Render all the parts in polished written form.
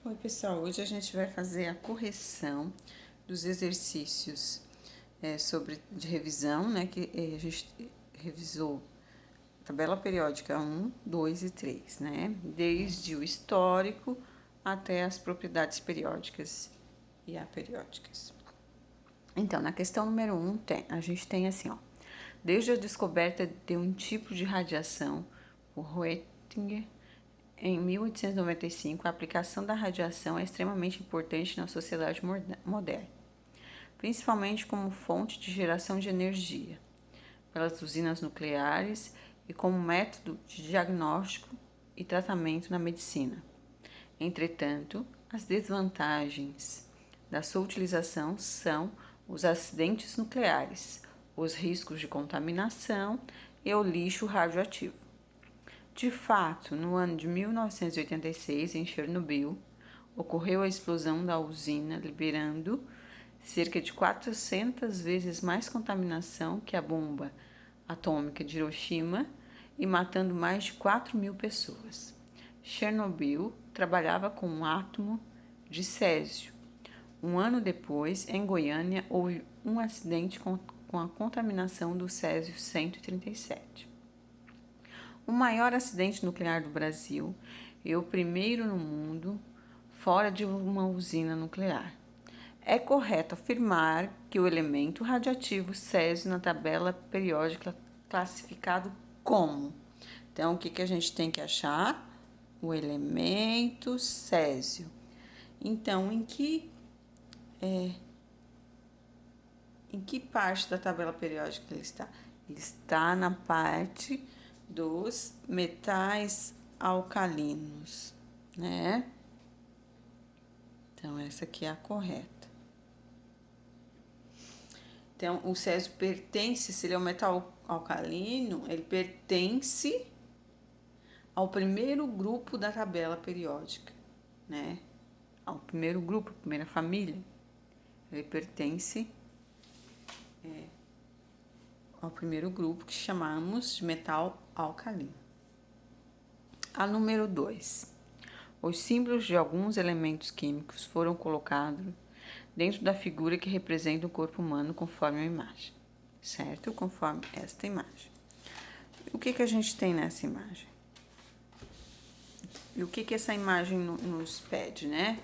Oi pessoal, hoje a gente vai fazer a correção dos exercícios de revisão, né, que a gente revisou tabela periódica 1, 2 e 3, né, desde o histórico até as propriedades periódicas e aperiódicas. Então, na questão número 1, a gente tem assim, ó, desde a descoberta de um tipo de radiação, o Roentgen, em 1895, a aplicação da radiação é extremamente importante na sociedade moderna, principalmente como fonte de geração de energia, pelas usinas nucleares e como método de diagnóstico e tratamento na medicina. Entretanto, as desvantagens da sua utilização são os acidentes nucleares, os riscos de contaminação e o lixo radioativo. De fato, no ano de 1986, em Chernobyl, ocorreu a explosão da usina, liberando cerca de 400 vezes mais contaminação que a bomba atômica de Hiroshima e matando mais de 4.000 pessoas. Chernobyl trabalhava com um átomo de césio. Um ano depois, em Goiânia, houve um acidente com a contaminação do césio 137. O maior acidente nuclear do Brasil e o primeiro no mundo fora de uma usina nuclear. É correto afirmar que o elemento radioativo césio na tabela periódica classificado como. Então, o que a gente tem que achar? O elemento césio. Então, em que parte da tabela periódica ele está? Ele está na parte dos metais alcalinos, né? Então, essa aqui é a correta. Então, o césio pertence, se ele é um metal alcalino, ele pertence ao primeiro grupo da tabela periódica, né? Ao primeiro grupo, primeira família. Ele pertence ao primeiro grupo que chamamos de metal alcalino. A número 2. Os símbolos de alguns elementos químicos foram colocados dentro da figura que representa o corpo humano conforme a imagem, certo? Conforme esta imagem. O que a gente tem nessa imagem? E o que essa imagem nos pede, né?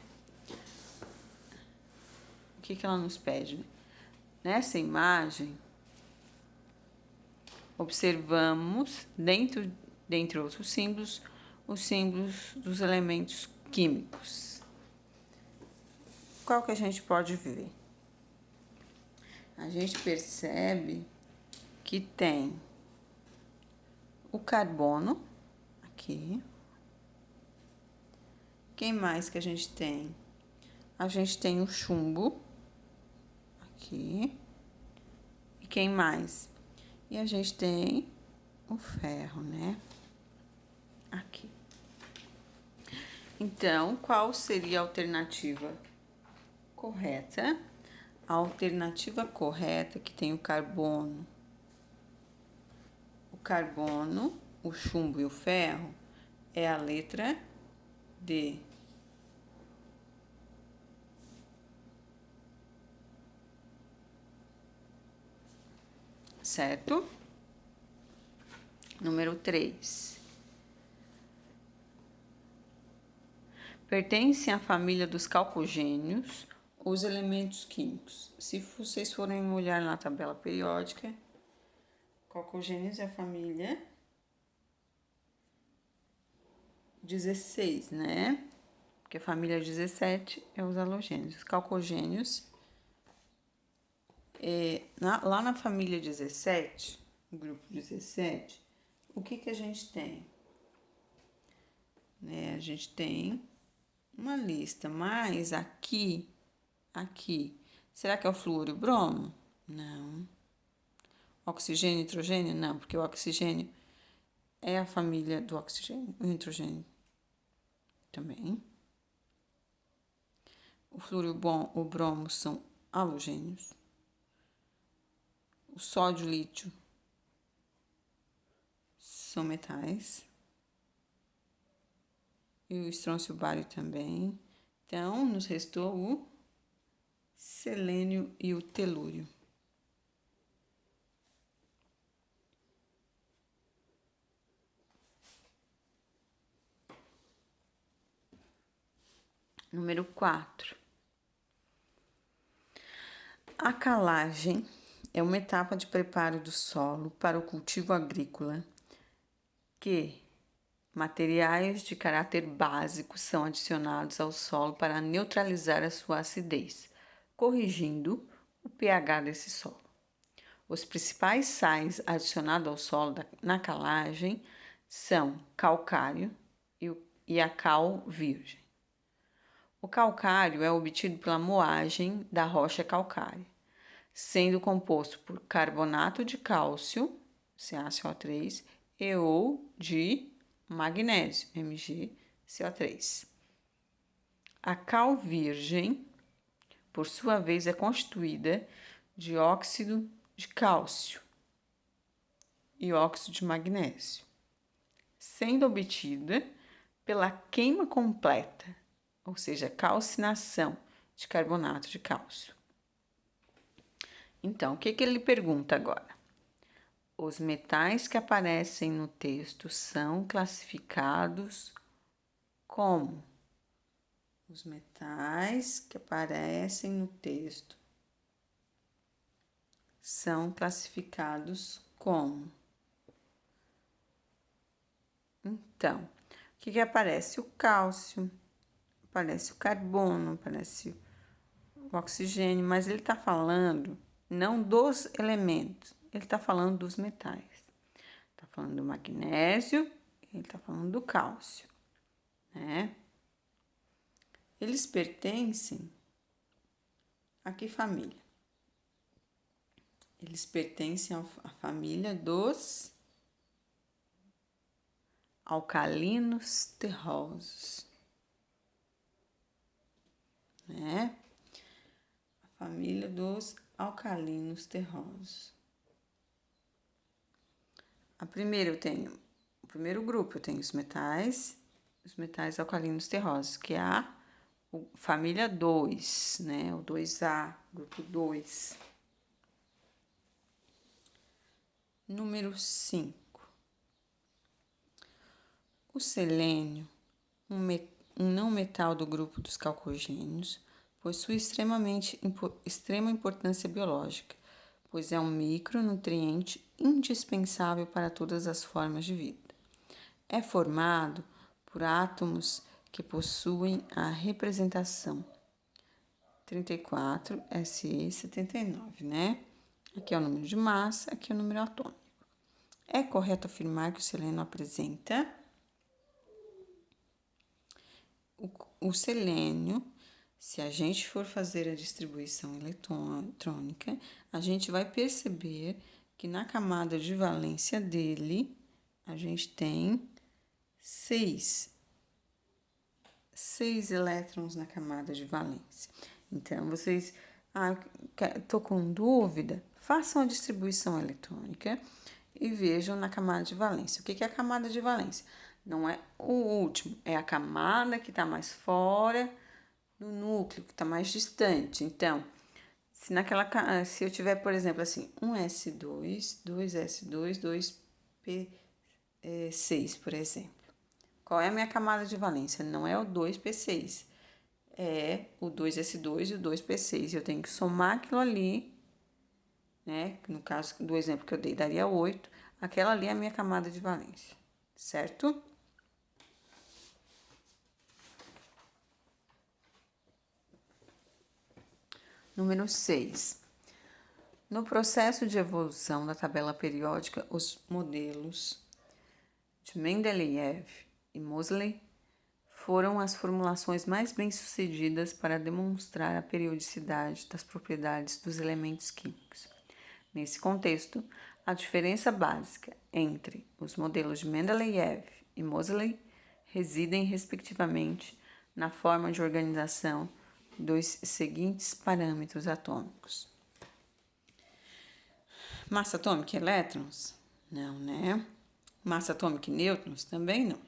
O que ela nos pede? Nessa imagem, observamos, dentre outros símbolos, os símbolos dos elementos químicos. Qual que a gente pode ver? A gente percebe que tem o carbono aqui. Quem mais que a gente tem? A gente tem o chumbo aqui. E quem mais? E a gente tem o ferro, né? Aqui. Então, qual seria a alternativa correta? A alternativa correta que tem o carbono, o chumbo e o ferro é a letra D. Certo? Número 3. Pertencem à família dos calcogênios os elementos químicos. Se vocês forem olhar na tabela periódica, calcogênios é a família 16, né? Porque a família 17 é os halogênios. Os calcogênios, lá na família 17, o grupo 17, o que a gente tem? A gente tem uma lista, mas aqui, será que é o flúor e o bromo? Não. Oxigênio e nitrogênio? Não, porque o oxigênio é a família do oxigênio, o nitrogênio também. O flúor e o bromo são halogênios. O sódio e o lítio são metais. E o estrôncio e o bário também. Então, nos restou o selênio e o telúrio. Número 4. A calagem é uma etapa de preparo do solo para o cultivo agrícola que materiais de caráter básico são adicionados ao solo para neutralizar a sua acidez, corrigindo o pH desse solo. Os principais sais adicionados ao solo na calagem são calcário e a cal virgem. O calcário é obtido pela moagem da rocha calcária, sendo composto por carbonato de cálcio, CaCO3, e ou de magnésio, MgCO3. A cal virgem, por sua vez, é constituída de óxido de cálcio e óxido de magnésio, sendo obtida pela queima completa, ou seja, calcinação de carbonato de cálcio. Então, o que ele pergunta agora? Os metais que aparecem no texto são classificados como? Os metais que aparecem no texto são classificados como? Então, o que aparece? O cálcio, aparece o carbono, aparece o oxigênio, mas ele está falando não dos elementos, ele está falando dos metais. Está falando do magnésio, ele está falando do cálcio, né? Eles pertencem a que família? Eles pertencem à família dos alcalinos terrosos, né? A família dos alcalinos terrosos. O primeiro grupo, eu tenho os metais alcalinos terrosos, que é a família 2, né? O 2A, grupo 2. Número 5. O selênio, um não metal do grupo dos calcogênios, possui extrema importância biológica, pois é um micronutriente indispensável para todas as formas de vida. É formado por átomos que possuem a representação 34 Se79, né? Aqui é o número de massa, aqui é o número atômico. É correto afirmar que o selênio apresenta o selênio. Se a gente for fazer a distribuição eletrônica, a gente vai perceber que na camada de valência dele, a gente tem 6 elétrons na camada de valência. Então, vocês, tô com dúvida, façam a distribuição eletrônica e vejam na camada de valência. O que é a camada de valência? Não é o último, é a camada que está mais fora do núcleo, que está mais distante. Então, se eu tiver, por exemplo, assim, 1s2, 2s2, 2p6, por exemplo. Qual é a minha camada de valência? Não é o 2p6, é o 2s2 e o 2p6. Eu tenho que somar aquilo ali, né? No caso do exemplo que eu dei, daria 8. Aquela ali é a minha camada de valência, certo? Número 6. No processo de evolução da tabela periódica, os modelos de Mendeleev e Moseley foram as formulações mais bem-sucedidas para demonstrar a periodicidade das propriedades dos elementos químicos. Nesse contexto, a diferença básica entre os modelos de Mendeleev e Moseley residem, respectivamente, na forma de organização dos seguintes parâmetros atômicos. Massa atômica e elétrons? Não, né? Massa atômica e nêutrons? Também não.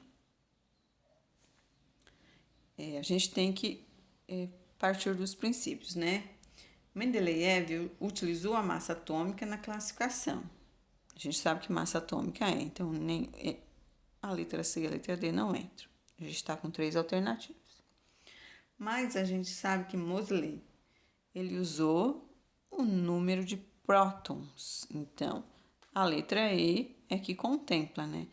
A gente tem que partir dos princípios, né? Mendeleev utilizou a massa atômica na classificação. A gente sabe que massa atômica então nem a letra C e a letra D não entram. A gente está com 3 alternativas. Mas a gente sabe que Moseley, ele usou o número de prótons. Então, a letra E é que contempla, né?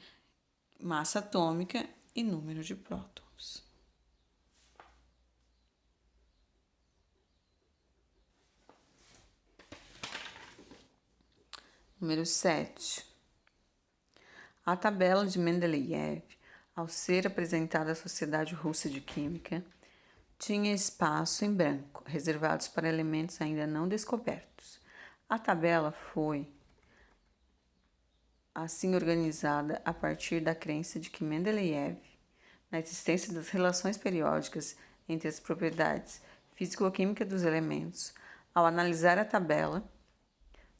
Massa atômica e número de prótons. Número 7. A tabela de Mendeleev, ao ser apresentada à Sociedade Russa de Química, tinha espaço em branco, reservados para elementos ainda não descobertos. A tabela foi assim organizada a partir da crença de que Mendeleev, na existência das relações periódicas entre as propriedades físico-químicas dos elementos, ao analisar a tabela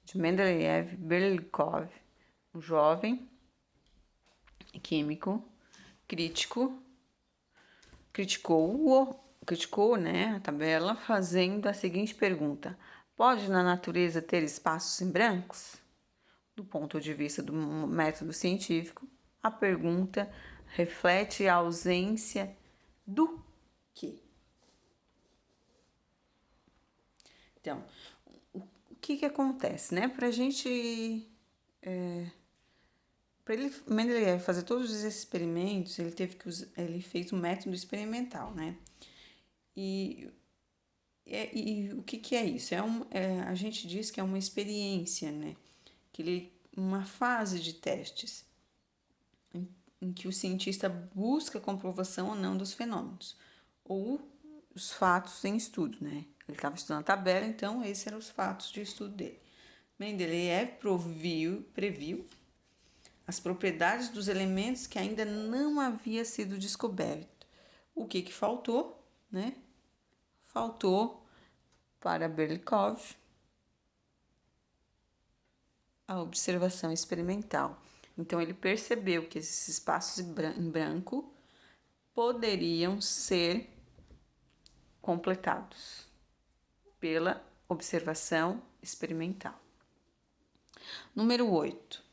de Mendeleev, Berlikov, um jovem químico, criticou, né, a tabela, fazendo a seguinte pergunta: pode na natureza ter espaços em brancos? Do ponto de vista do método científico, a pergunta reflete a ausência do quê? Então, o que acontece, né? Para a gente para ele, Mendeleev fazer todos esses experimentos, ele fez um método experimental, né? E o que é isso? A gente diz que é uma experiência, né? Uma fase de testes em que o cientista busca a comprovação ou não dos fenômenos ou os fatos em estudo, né? Ele estava estudando a tabela, então esses eram os fatos de estudo dele. Mendeleev previu as propriedades dos elementos que ainda não havia sido descoberto. O que faltou, né? Faltou para Berlikov a observação experimental. Então ele percebeu que esses espaços em branco poderiam ser completados pela observação experimental. Número 8.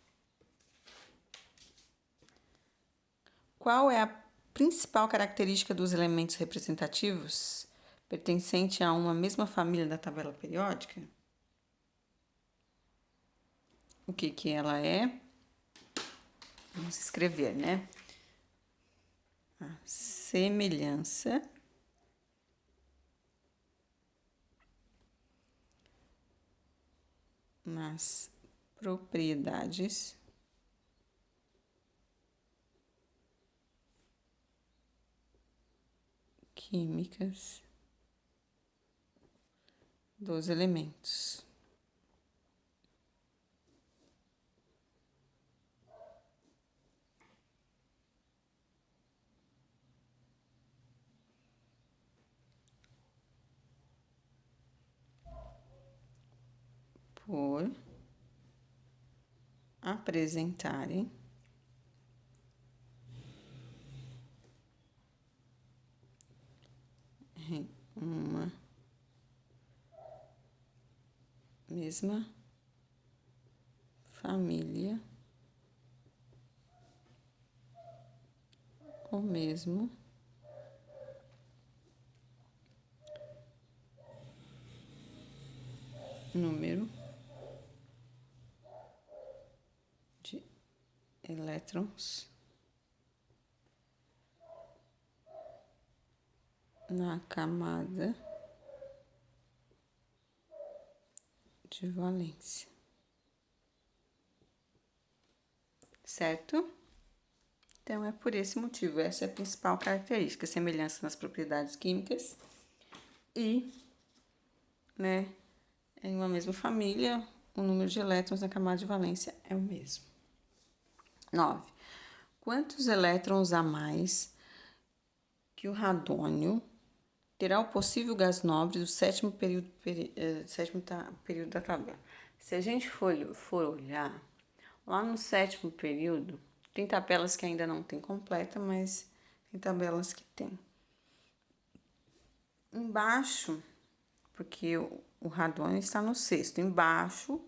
Qual é a principal característica dos elementos representativos pertencente a uma mesma família da tabela periódica? O que ela é? Vamos escrever, né? A semelhança nas propriedades químicas dos elementos. Por apresentarem uma mesma família, o mesmo número de elétrons na camada de valência. Certo? Então, é por esse motivo. Essa é a principal característica, semelhança nas propriedades químicas e, né, em uma mesma família, o número de elétrons na camada de valência é o mesmo. 9. Quantos elétrons a mais que o radônio terá o possível gás nobre do sétimo período da tabela? Se a gente for olhar, lá no sétimo período, tem tabelas que ainda não tem completa, mas tem tabelas que tem. embaixo, porque o radônio está no sexto, embaixo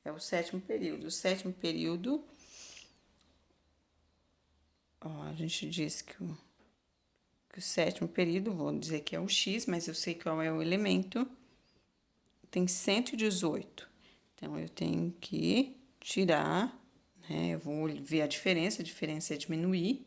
é o sétimo período. O sétimo período, ó, a gente diz que o sétimo período, vou dizer que é o X, mas eu sei qual é o elemento, tem 118. Então, eu tenho que tirar, né? Eu vou ver a diferença é diminuir.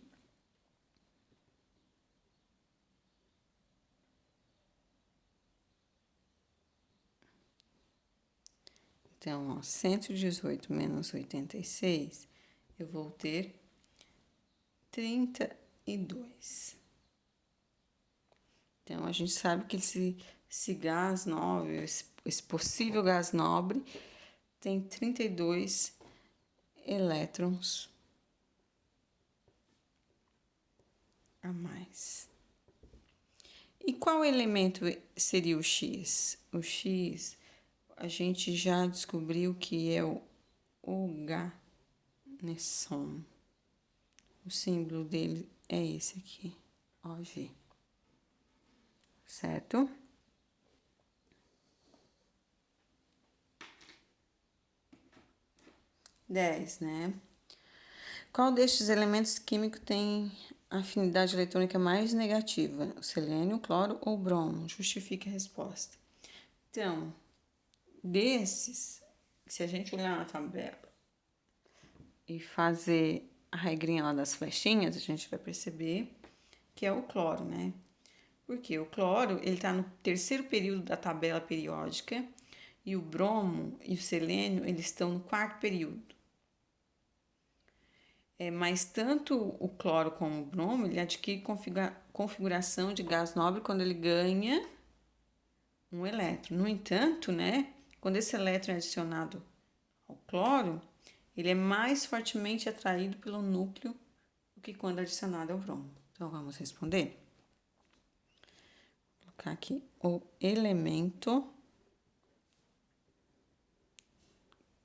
Então, ó, 118 menos 86, eu vou ter 32. Então, a gente sabe que esse gás nobre, esse possível gás nobre, tem 32 elétrons a mais. E qual elemento seria o X? O X, a gente já descobriu que é o Oganesson. O símbolo dele é esse aqui, OG. Certo? Dez, né? Qual destes elementos químicos tem a afinidade eletrônica mais negativa? O selênio, o cloro ou o bromo? Justifique a resposta. Então, desses, se a gente olhar na tabela e fazer a regrinha lá das flechinhas, a gente vai perceber que é o cloro, né? Porque o cloro, ele está no terceiro período da tabela periódica e o bromo e o selênio, eles estão no quarto período. Mas tanto o cloro como o bromo, ele adquire configuração de gás nobre quando ele ganha um elétron. No entanto, né, quando esse elétron é adicionado ao cloro, ele é mais fortemente atraído pelo núcleo do que quando adicionado ao bromo. Então, vamos responder. Vou colocar aqui o elemento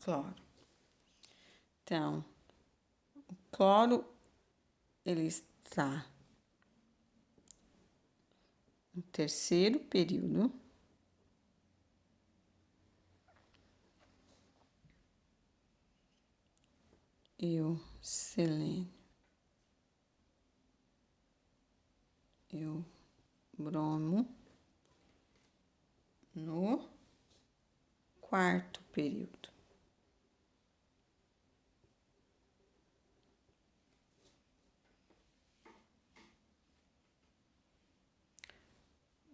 cloro. Então, o cloro, ele está no terceiro período. E o selênio e o bromo no quarto período.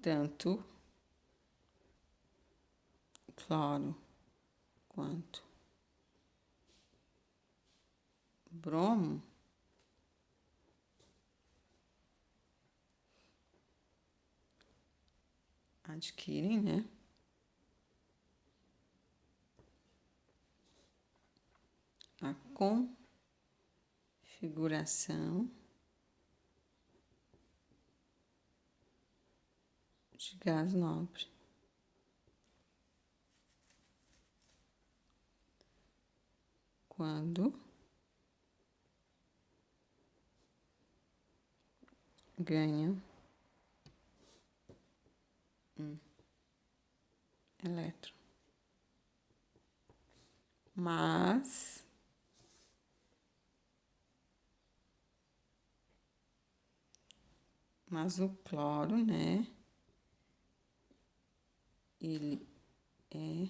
Tanto cloro quanto bromo adquirem, né, a configuração de gás nobre. Quando ganham um elétron. Mas o cloro, né, ele é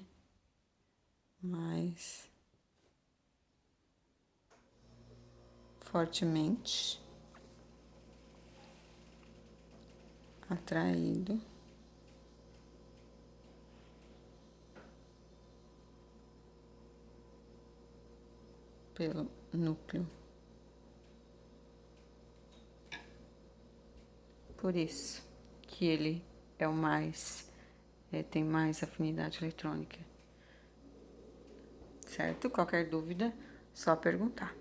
mais fortemente atraído pelo núcleo. Por isso que ele é o mais, tem mais afinidade eletrônica. Certo? Qualquer dúvida, só perguntar.